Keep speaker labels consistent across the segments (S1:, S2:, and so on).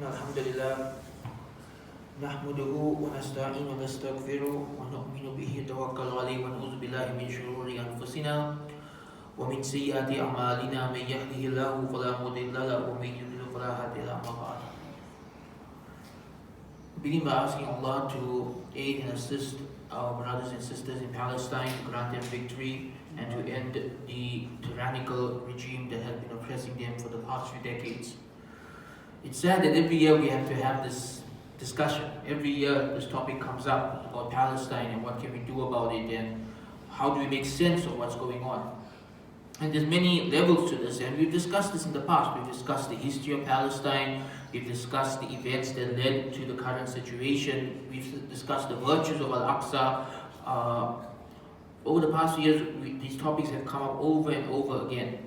S1: الحمد لله نحمده ونستعين ونستغفره ونؤمن به توكل عليه ونعوذ بالله من شرور أنفسنا ومن سيئات أعمالنا من يهده الله فلا مضل له ومن يضلل فلا هادي له أما بعد. Begin by asking Allah to aid and assist our brothers and sisters in Palestine, to grant them victory and to end the tyrannical regime that has been oppressing them for the past few decades. It's sad that every year we have to have this discussion. Every year this topic comes up about Palestine and what can we do about it and how do we make sense of what's going on. And there's many levels to this, and we've discussed this in the past. We've discussed the history of Palestine, we've discussed the events that led to the current situation, we've discussed the virtues of Al-Aqsa. Over the past years, these topics have come up over and over again.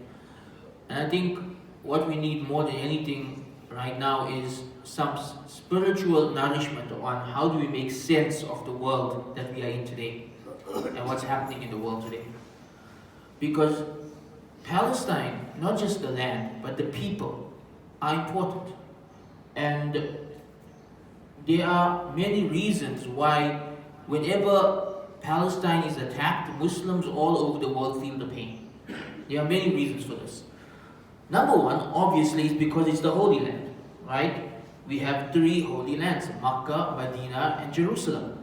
S1: And I think what we need more than anything right now is some spiritual nourishment on how do we make sense of the world that we are in today and what's happening in the world today. Because Palestine, not just the land, but the people are important. And there are many reasons why whenever Palestine is attacked, Muslims all over the world feel the pain. There are many reasons for this. Number one, obviously, is because it's the Holy Land, right? We have three holy lands, Makkah, Medina, and Jerusalem.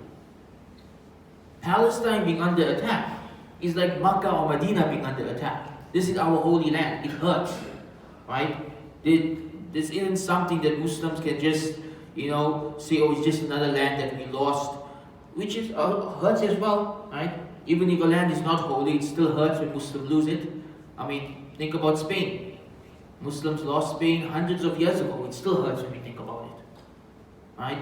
S1: Palestine being under attack is like Makkah or Medina being under attack. This is our holy land. It hurts, right? This isn't something that Muslims can just, say, oh, it's just another land that we lost, which is hurts as well, right? Even if a land is not holy, it still hurts when Muslims lose it. I mean, think about Spain. Muslims lost Spain hundreds of years ago. It still hurts when we think about it, right?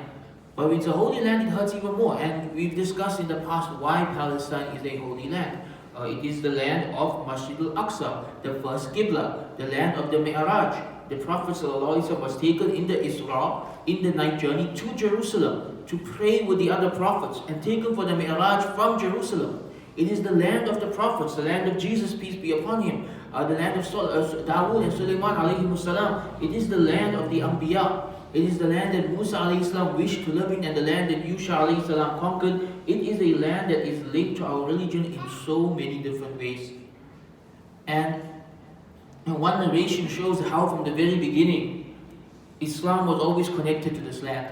S1: But when it's a holy land, it hurts even more. And we've discussed in the past why Palestine is a holy land. It is the land of Masjid al-Aqsa, the first Qibla, the land of the Mi'raj. The Prophet ﷺ was taken in the Isra, in the night journey to Jerusalem to pray with the other prophets and taken for the Mi'raj from Jerusalem. It is the land of the prophets, the land of Jesus, peace be upon him, the land of Dawood and Sulaiman alayhi salam. It is the land of the Anbiya. It is the land that Musa alayhi salam wished to live in and the land that Yusha alayhi salam conquered. It is a land that is linked to our religion in so many different ways. And one narration shows how from the very beginning, Islam was always connected to this land.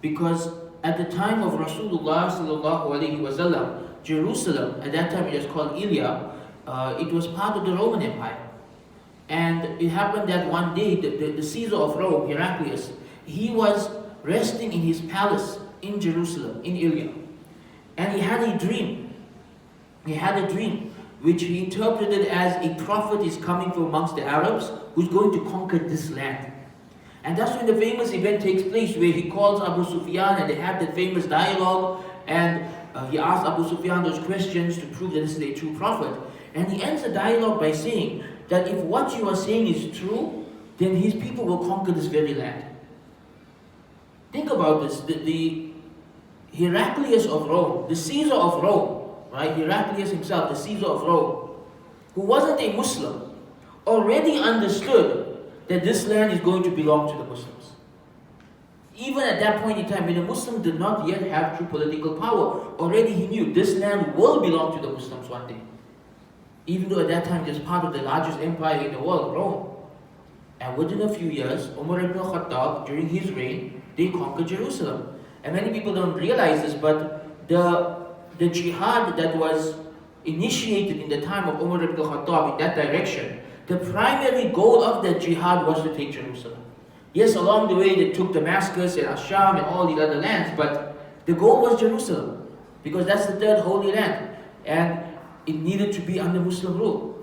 S1: Because at the time of Rasulullah sallallahu alayhi wasallam, Jerusalem, at that time it was called Ilya, it was part of the Roman Empire. And it happened that one day, the Caesar of Rome, Heraclius, he was resting in his palace in Jerusalem, in Ilya. And he had a dream. He had a dream, which he interpreted as a prophet is coming from amongst the Arabs who's going to conquer this land. And that's when the famous event takes place where he calls Abu Sufyan and they have that famous dialogue and he asks Abu Sufyan those questions to prove that this is a true prophet. And he ends the dialogue by saying that if what you are saying is true, then his people will conquer this very land. Think about this. The Heraclius of Rome, the Caesar of Rome, right? Heraclius himself, the Caesar of Rome, who wasn't a Muslim, already understood that this land is going to belong to the Muslims. Even at that point in time, when the Muslims did not yet have true political power, already he knew this land will belong to the Muslims one day. Even though at that time it was part of the largest empire in the world, Rome. And within a few years, Umar ibn Khattab, during his reign, they conquered Jerusalem. And many people don't realize this, but the jihad that was initiated in the time of Umar ibn Khattab in that direction, the primary goal of that jihad was to take Jerusalem. Yes, along the way they took Damascus and Asham and all the other lands, but the goal was Jerusalem, because that's the third holy land. And it needed to be under Muslim rule.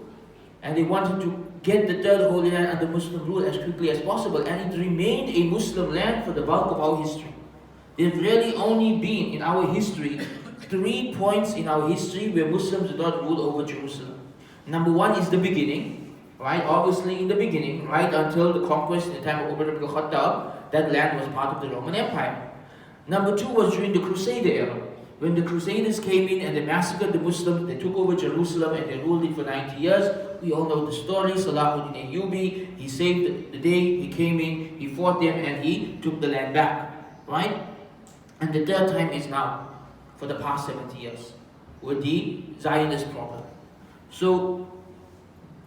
S1: And they wanted to get the third holy land under Muslim rule as quickly as possible. And it remained a Muslim land for the bulk of our history. There's really only been in our history 3 points in our history where Muslims did not rule over Jerusalem. Number one is the beginning, right? Obviously in the beginning, right until the conquest in the time of Umar ibn Khattab, that land was part of the Roman Empire. Number two was during the Crusader era. when the Crusaders came in and they massacred the Muslims, they took over Jerusalem and they ruled it for 90 years. We all know the story. Salahuddin Ayyubi, he saved the day, he came in, he fought them and he took the land back. Right? And the third time is now, for the past 70 years, with the Zionist problem. So,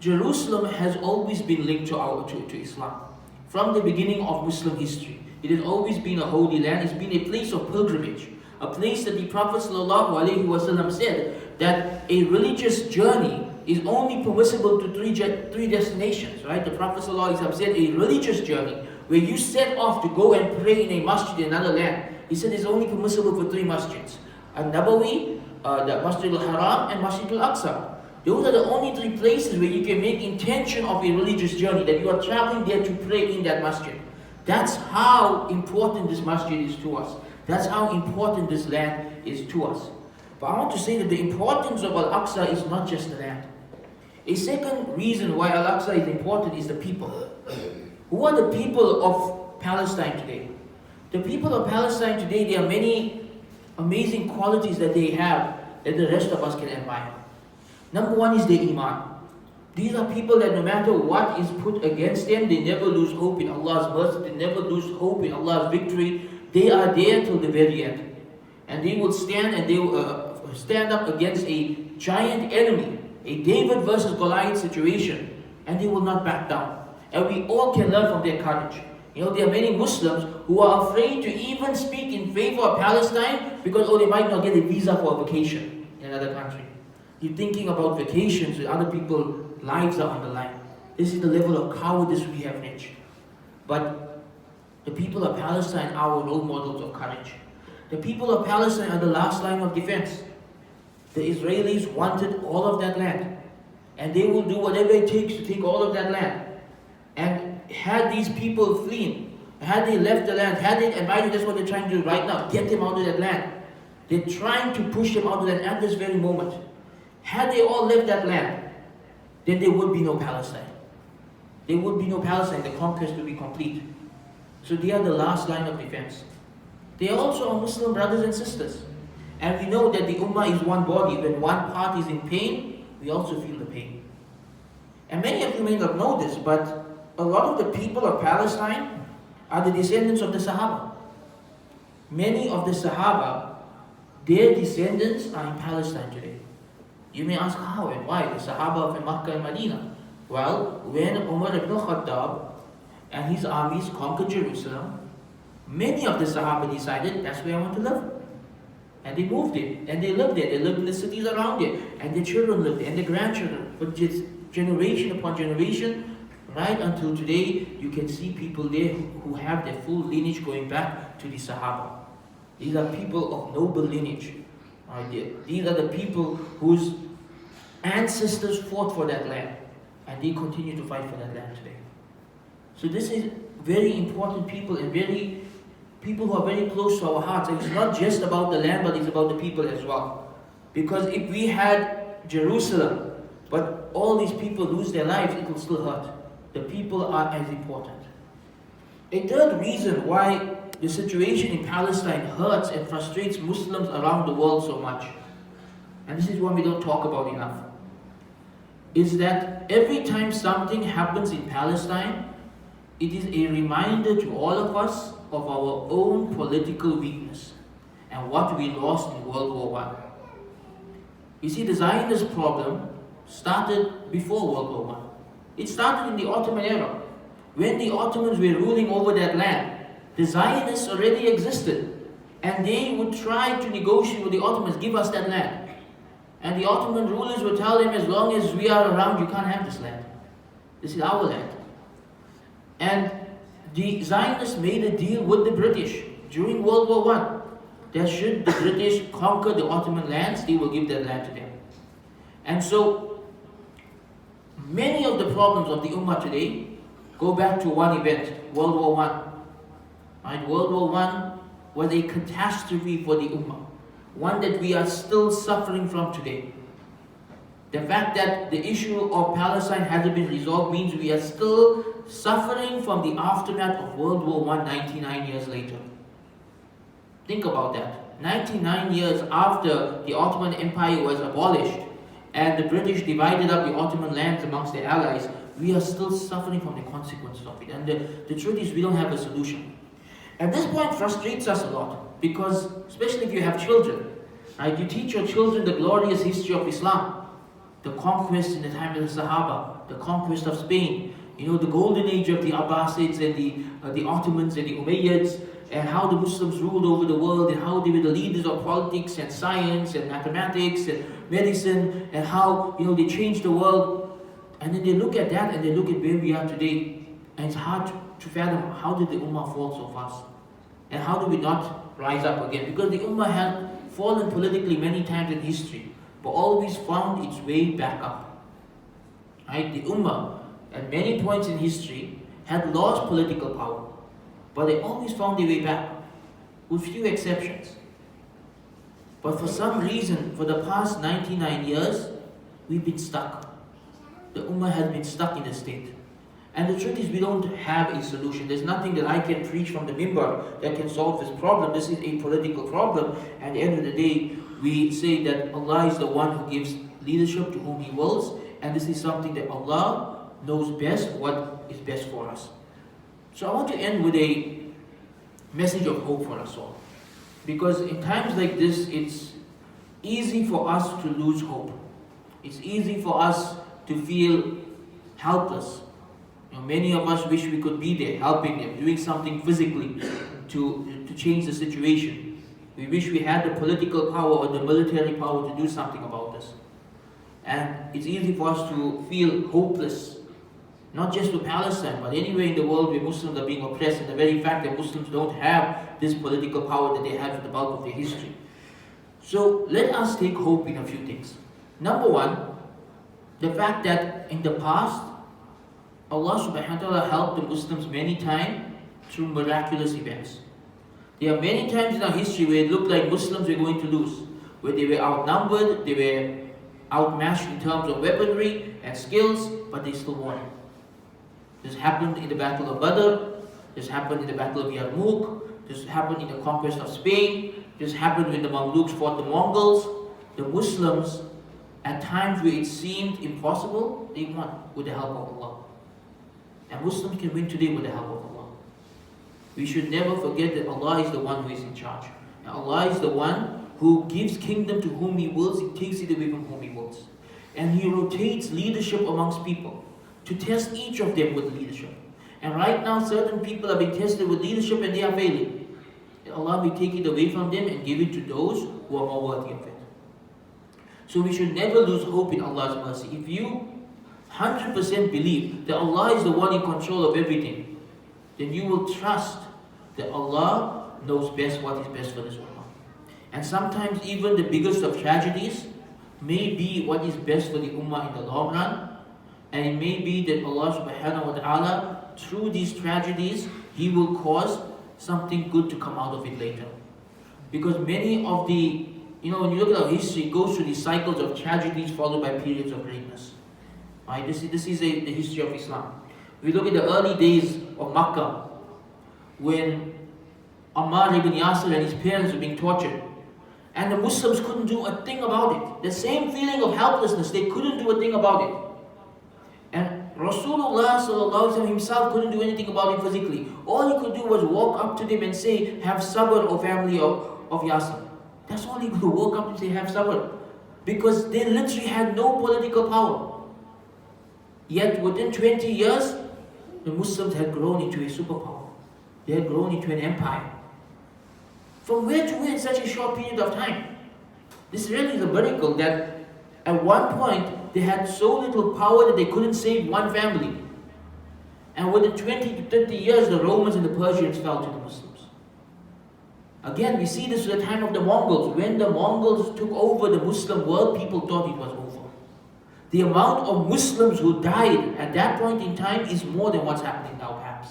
S1: Jerusalem has always been linked to Islam. From the beginning of Muslim history, it has always been a holy land. It's been a place of pilgrimage, a place that the Prophet ﷺ said that a religious journey is only permissible to three destinations. Right? The Prophet ﷺ said a religious journey where you set off to go and pray in a masjid in another land. He said it's only permissible for 3 masjids: Al-Nabawi, the Masjid al-Haram, and Masjid al-Aqsa. Those are the only 3 places where you can make intention of a religious journey, that you are traveling there to pray in that masjid. That's how important this masjid is to us. That's how important this land is to us. But I want to say that the importance of Al-Aqsa is not just the land. A second reason why Al-Aqsa is important is the people. Who are the people of Palestine today? The people of Palestine today, there are many amazing qualities that they have that the rest of us can admire. Number one is their iman. These are people that no matter what is put against them, they never lose hope in Allah's mercy, they never lose hope in Allah's victory. They are there till the very end. And they will stand and they will stand up against a giant enemy, a David versus Goliath situation, and they will not back down. And we all can learn from their courage. You know, there are many Muslims who are afraid to even speak in favor of Palestine because, they might not get a visa for a vacation in another country. You're thinking about vacations with other people, lives are on the line. This is the level of cowardice we have reached. But the people of Palestine are our role models of courage. The people of Palestine are the last line of defense. The Israelis wanted all of that land, and they will do whatever it takes to take all of that land. And had these people fleeing, had they left the land, and by the way, that's what they're trying to do right now, get them out of that land. They're trying to push them out of that at this very moment. Had they all left that land, then there would be no Palestine. There would be no Palestine, the conquest would be complete. So they are the last line of defense. They are also our Muslim brothers and sisters. And we know that the Ummah is one body. When one part is in pain, we also feel the pain. And many of you may not know this, but a lot of the people of Palestine are the descendants of the Sahaba. Many of the Sahaba, their descendants are in Palestine today. You may ask how and why, the Sahaba of Makkah and Medina. Well, when Umar ibn Khattab and his armies conquered Jerusalem, many of the Sahaba decided, that's where I want to live. And they moved in, and they lived there. They lived in the cities around it, and their children lived there, and their grandchildren. For just generation upon generation, right until today, you can see people there who have their full lineage going back to the Sahaba. These are people of noble lineage. Right there. These are the people whose ancestors fought for that land, and they continue to fight for that land today. So this is very important people, and people who are very close to our hearts. And it's not just about the land, but it's about the people as well. Because if we had Jerusalem, but all these people lose their lives, it will still hurt. The people are as important. A third reason why the situation in Palestine hurts and frustrates Muslims around the world so much, and this is one we don't talk about enough, is that every time something happens in Palestine, it is a reminder to all of us of our own political weakness and what we lost in World War I. You see, the Zionist problem started before World War I. It started in the Ottoman era. When the Ottomans were ruling over that land, the Zionists already existed, and they would try to negotiate with the Ottomans, give us that land. And the Ottoman rulers would tell them, as long as we are around, you can't have this land. This is our land. And the Zionists made a deal with the British during World War I that should the British conquer the Ottoman lands, they will give that land to them. And so, many of the problems of the Ummah today go back to one event, World War I. Right? World War I was a catastrophe for the Ummah, one that we are still suffering from today. The fact that the issue of Palestine hasn't been resolved means we are still suffering from the aftermath of World War I 99 years later. Think about that. 99 years after the Ottoman Empire was abolished and the British divided up the Ottoman lands amongst their allies, we are still suffering from the consequences of it. And the truth is, we don't have a solution. And this point frustrates us a lot, because especially if you have children, right? You teach your children the glorious history of Islam, the conquest in the time of the Sahaba, the conquest of Spain, the golden age of the Abbasids and the Ottomans and the Umayyads, and how the Muslims ruled over the world, and how they were the leaders of politics and science and mathematics and medicine, and how they changed the world. And then they look at that and they look at where we are today, and it's hard to fathom, how did the Ummah fall so fast? And how do we not rise up again? Because the Ummah had fallen politically many times in history, but always found its way back up. Right? The Ummah, at many points in history, had lost political power, but they always found their way back, with few exceptions. But for some reason, for the past 99 years, we've been stuck. The Ummah has been stuck in the state. And the truth is, we don't have a solution. There's nothing that I can preach from the mimbar that can solve this problem. This is a political problem. And at the end of the day, we say that Allah is the one who gives leadership to whom He wills. And this is something that Allah knows best what is best for us. So I want to end with a message of hope for us all. Because in times like this, it's easy for us to lose hope. It's easy for us to feel helpless. Many of us wish we could be there, helping them, doing something physically to change the situation. We wish we had the political power or the military power to do something about this. And it's easy for us to feel hopeless, not just with Palestine, but anywhere in the world where Muslims are being oppressed, and the very fact that Muslims don't have this political power that they had for the bulk of their history. So let us take hope in a few things. Number one, the fact that in the past, Allah subhanahu wa ta'ala helped the Muslims many times through miraculous events. There are many times in our history where it looked like Muslims were going to lose, where they were outnumbered, they were outmatched in terms of weaponry and skills, but they still won. This happened in the Battle of Badr, this happened in the Battle of Yarmouk, this happened in the conquest of Spain, this happened when the Mamluks fought the Mongols. The Muslims, at times where it seemed impossible, they won with the help of Allah. And Muslims can win today with the help of Allah. We should never forget that Allah is the one who is in charge. And Allah is the one who gives kingdom to whom He wills, He takes it away from whom He wills. And He rotates leadership amongst people to test each of them with leadership. And right now, certain people are being tested with leadership and they are failing. And Allah may take it away from them and give it to those who are more worthy of it. So we should never lose hope in Allah's mercy. If you 100% believe that Allah is the one in control of everything, then you will trust that Allah knows best what is best for this ummah. And sometimes even the biggest of tragedies may be what is best for the ummah in the long run. And it may be that Allah subhanahu wa ta'ala, through these tragedies, He will cause something good to come out of it later. Because many of the, when you look at our history, it goes through these cycles of tragedies followed by periods of greatness. Right? This is the history of Islam. We look at the early days of Makkah, when Ammar ibn Yasir and his parents were being tortured, and the Muslims couldn't do a thing about it. The same feeling of helplessness, they couldn't do a thing about it. And Rasulullah sallallahu alaihi wasallam himself couldn't do anything about it physically. All he could do was walk up to them and say, "Have sabr, O family of Yasir." That's all he could do, walk up and say, "Have sabr." Because they literally had no political power. Yet within 20 years, the Muslims had grown into a superpower. They had grown into an empire. From where to where in such a short period of time? This really is a miracle that at one point they had so little power that they couldn't save one family. And within 20 to 30 years, the Romans and the Persians fell to the Muslims. Again, we see this at the time of the Mongols. When the Mongols took over the Muslim world, people thought it was over. The amount of Muslims who died at that point in time is more than what's happening now, perhaps.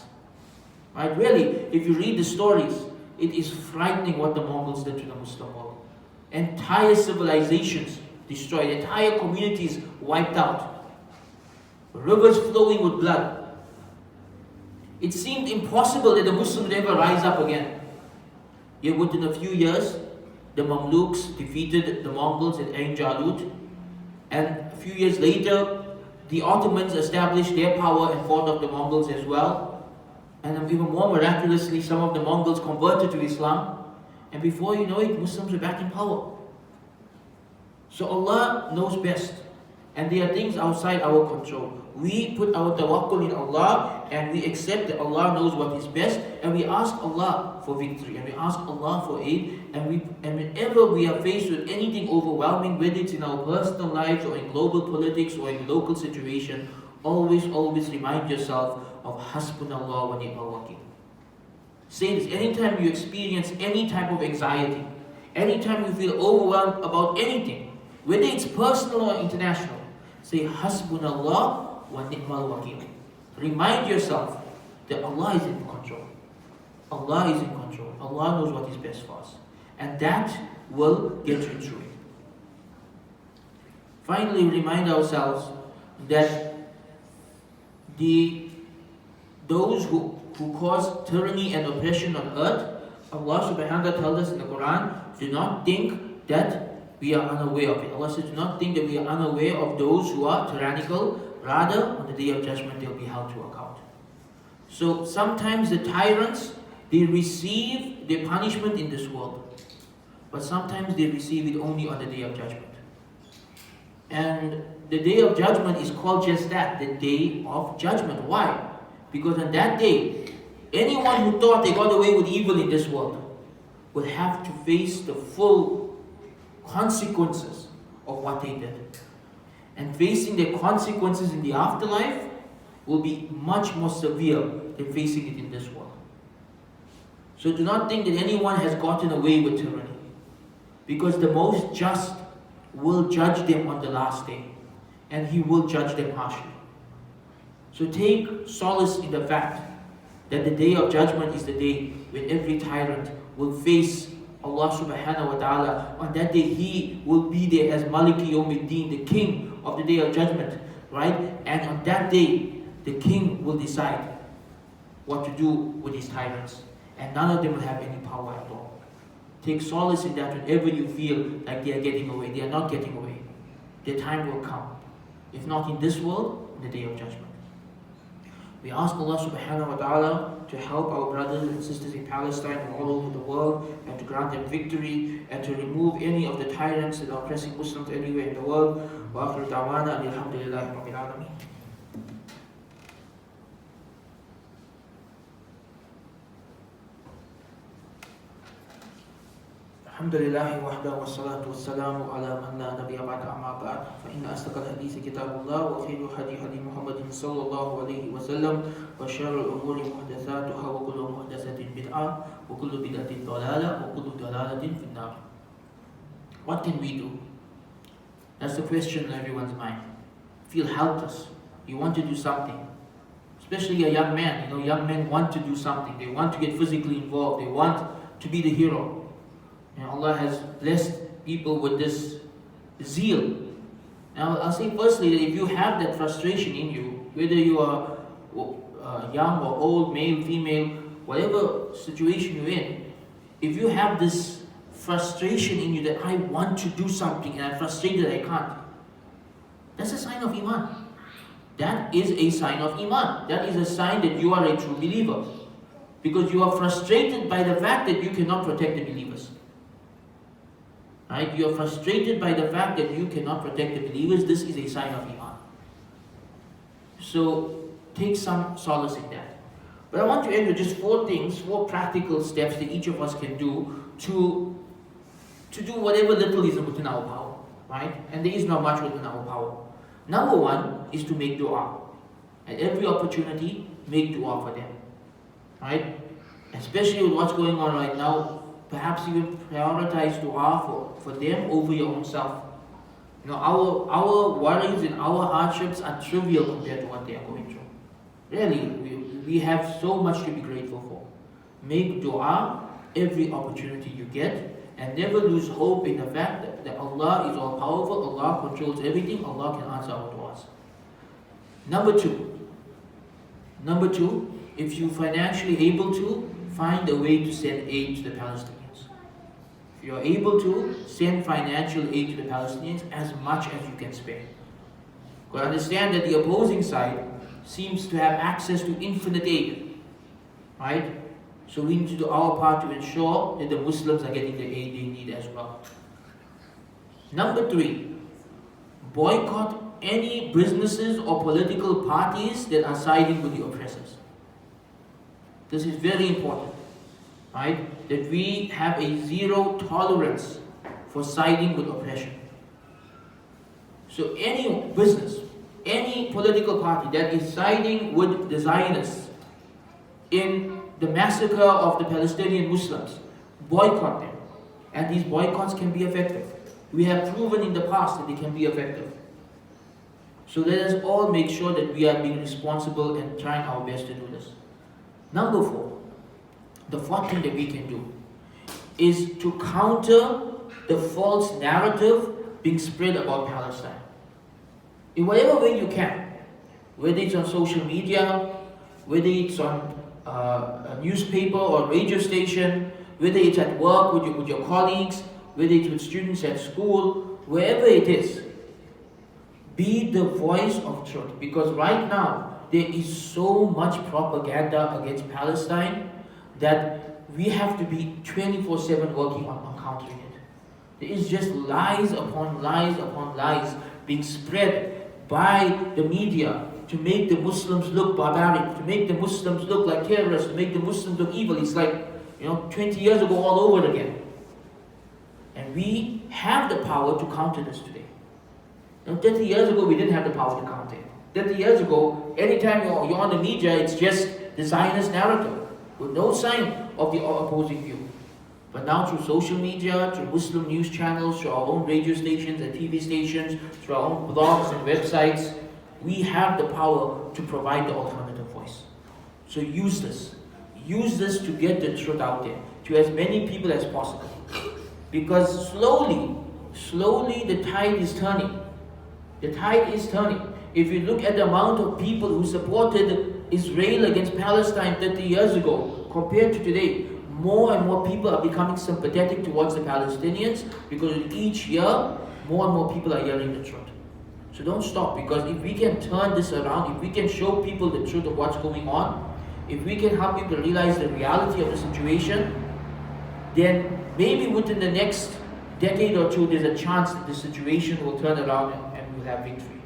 S1: Right? Really, if you read the stories, it is frightening what the Mongols did to the Muslim world. Entire civilizations destroyed, entire communities wiped out, rivers flowing with blood. It seemed impossible that the Muslims would ever rise up again. Yet within a few years, the Mamluks defeated the Mongols at Ain Jalut, and a few years later, the Ottomans established their power and fought off the Mongols as well. And even more miraculously, some of the Mongols converted to Islam, and before you know it, Muslims are back in power. So Allah knows best, and there are things outside our control. We put our tawakkul in Allah, and we accept that Allah knows what is best, and we ask Allah for victory, and we ask Allah for aid, and whenever we are faced with anything overwhelming, whether it's in our personal lives or in global politics or in local situation, always remind yourself of Hasbunallah wa ni'mal wakeel. Say this anytime you experience any type of anxiety, anytime you feel overwhelmed about anything, whether it's personal or international, say Hasbunallah wa ni'mal wakeel. Remind yourself that Allah is in control. Allah is in control. Allah knows what is best for us. And that will get you through it. Finally, remind ourselves that those who cause tyranny and oppression on earth, Allah subhanahu wa ta'ala tells us in the Quran, do not think that we are unaware of it. Allah says, do not think that we are unaware of those who are tyrannical. Rather, on the Day of Judgment, they'll be held to account. So sometimes the tyrants, they receive their punishment in this world, but sometimes they receive it only on the Day of Judgment. And the Day of Judgment is called just that, the Day of Judgment. Why? Because on that day, anyone who thought they got away with evil in this world will have to face the full consequences of what they did. And facing the consequences in the afterlife will be much more severe than facing it in this world. So do not think that anyone has gotten away with tyranny, because the most just will judge them on the last day, and He will judge them harshly. So take solace in the fact that the Day of Judgment is the day when every tyrant will face Allah subhanahu wa ta'ala. On that day, He will be there as Maliki Yawmiddin, the King of the Day of Judgment, right? And on that day, the King will decide what to do with his tyrants, and none of them will have any power at all. Take solace in that whenever you feel like they are getting away. They are not getting away. Their time will come. If not in this world, in the Day of Judgment. We ask Allah subhanahu wa ta'ala to help our brothers and sisters in Palestine and all over the world, and to grant them victory, and to remove any of the tyrants that are oppressing Muslims anywhere in the world. Wa akhiru da'wana alhamdulillahi rabbil alameen. الحمد لله وحده والصلاة والسلام على من لا نبي بعد أما بعد فإن أصدق الحديث كتاب الله وخير الهدي هدي محمد صلى الله عليه وسلم وشر الأمور محدثاتها وكل محدثة بدعة وكل بدعة ضلالة وكل ضلالة في النار. What can we do? That's the question in everyone's mind. Feel helpless. You want to do something. Especially a young man. You know, young men want to do something. They want to get physically involved. They want to be the hero. And Allah has blessed people with this zeal. Now, I'll say firstly that if you have that frustration in you, whether you are young or old, male, female, whatever situation you're in, if you have this frustration in you that I want to do something and I'm frustrated I can't, that's a sign of Iman. That is a sign of Iman. That is a sign that you are a true believer. Because you are frustrated by the fact that you cannot protect the believers. Right? You are frustrated by the fact that you cannot protect the believers. This is a sign of Iman. So take some solace in that. But I want to end with just 4 things, 4 practical steps that each of us can do to do whatever little is within our power. Right? And there is not much within our power. Number 1 is to make dua. At every opportunity, make dua for them. Right? Especially with what's going on right now, perhaps even prioritize dua for them over your own self. You know, our worries and our hardships are trivial compared to what they are going through. Really, we have so much to be grateful for. Make dua every opportunity you get, and never lose hope in the fact that Allah is all powerful, Allah controls everything, Allah can answer our duas. Number two, if you're financially able to, find a way to send aid to the Palestinians. If you're able to, send financial aid to the Palestinians as much as you can spare. But understand that the opposing side seems to have access to infinite aid, right? So we need to do our part to ensure that the Muslims are getting the aid they need as well. Number 3, boycott any businesses or political parties that are siding with the oppressors. This is very important, right? That we have a zero tolerance for siding with oppression. So any business, any political party that is siding with the Zionists in the massacre of the Palestinian Muslims, boycott them. And these boycotts can be effective. We have proven in the past that they can be effective. So let us all make sure that we are being responsible and trying our best to do this. Number 4, the fourth thing that we can do is to counter the false narrative being spread about Palestine. In whatever way you can, whether it's on social media, whether it's on a newspaper or radio station, whether it's at work with your colleagues, whether it's with students at school, wherever it is, be the voice of truth. Because right now, there is so much propaganda against Palestine that we have to be 24/7 working on countering it. There is just lies upon lies upon lies being spread by the media to make the Muslims look barbaric, to make the Muslims look like terrorists, to make the Muslims look evil. It's like, 20 years ago all over again. And we have the power to counter this today. 30 years ago, we didn't have the power to counter it. 30 years ago, anytime you're on the media, it's just the Zionist narrative with no sign of the opposing view. But now through social media, through Muslim news channels, through our own radio stations and TV stations, through our own blogs and websites, we have the power to provide the alternative voice. So use this. Use this to get the truth out there to as many people as possible. Because slowly the tide is turning. The tide is turning. If you look at the amount of people who supported Israel against Palestine 30 years ago compared to today, more and more people are becoming sympathetic towards the Palestinians because each year, more and more people are hearing the truth. So don't stop, because if we can turn this around, if we can show people the truth of what's going on, if we can help people realize the reality of the situation, then maybe within the next decade or two, there's a chance that the situation will turn around and we'll have victory.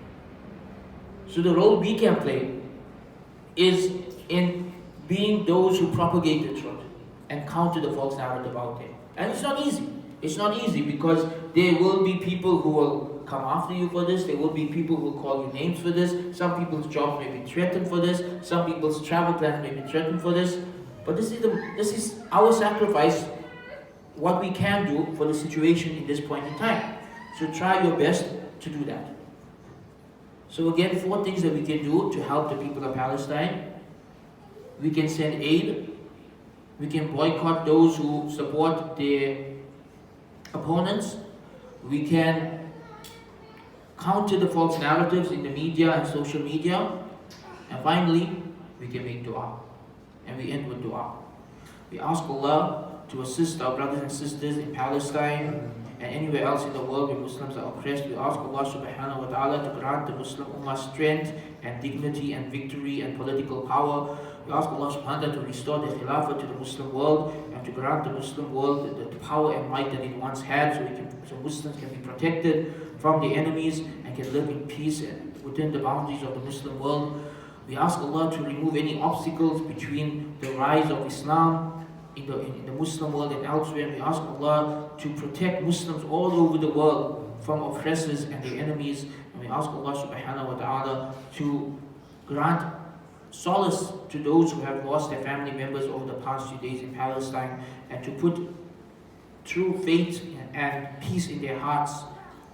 S1: So the role we can play is in being those who propagate the truth and counter the false narrative out there. And it's not easy. It's not easy because there will be people who will come after you for this. There will be people who will call you names for this. Some people's jobs may be threatened for this. Some people's travel plans may be threatened for this. But this is our sacrifice, what we can do for the situation in this point in time. So try your best to do that. So again, 4 things that we can do to help the people of Palestine. We can send aid. We can boycott those who support their opponents. We can counter the false narratives in the media and social media. And finally, we can make dua. And we end with dua. We ask Allah to assist our brothers and sisters in Palestine and anywhere else in the world where Muslims are oppressed. We ask Allah subhanahu wa ta'ala to grant the Muslim Ummah strength and dignity and victory and political power. We ask Allah subhanahu wa ta'ala to restore the Khilafah to the Muslim world and to grant the Muslim world the power and might that it once had, so Muslims can be protected from the enemies and can live in peace within the boundaries of the Muslim world. We ask Allah to remove any obstacles between the rise of Islam in the Muslim world and elsewhere. We ask Allah to protect Muslims all over the world from oppressors and their enemies. And we ask Allah subhanahu wa ta'ala to grant solace to those who have lost their family members over the past few days in Palestine, and to put true faith and peace in their hearts,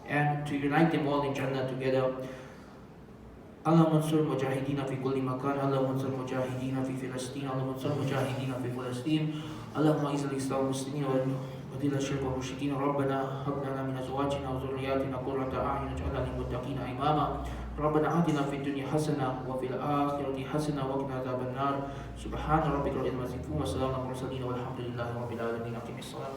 S1: and to unite them all in Jannah together. اللهم انصر المجاهدين في كل مكان، اللهم انصر المجاهدين في فلسطين، اللهم انصر المجاهدين في فلسطين، اللهم اعز الاسلام والمسلمين وذل الشرك والمشركين. ربنا هب لنا من ازواجنا وذرياتنا قرة اعين واجعلنا للمتقين اماما. ربنا آتنا في الدنيا حسنة وفي الآخرة حسنة وقنا عذاب النار. سبحان ربك رب العزة عما يصفون وسلام على المرسلين والحمد لله رب العالمين. أقم الصلاة.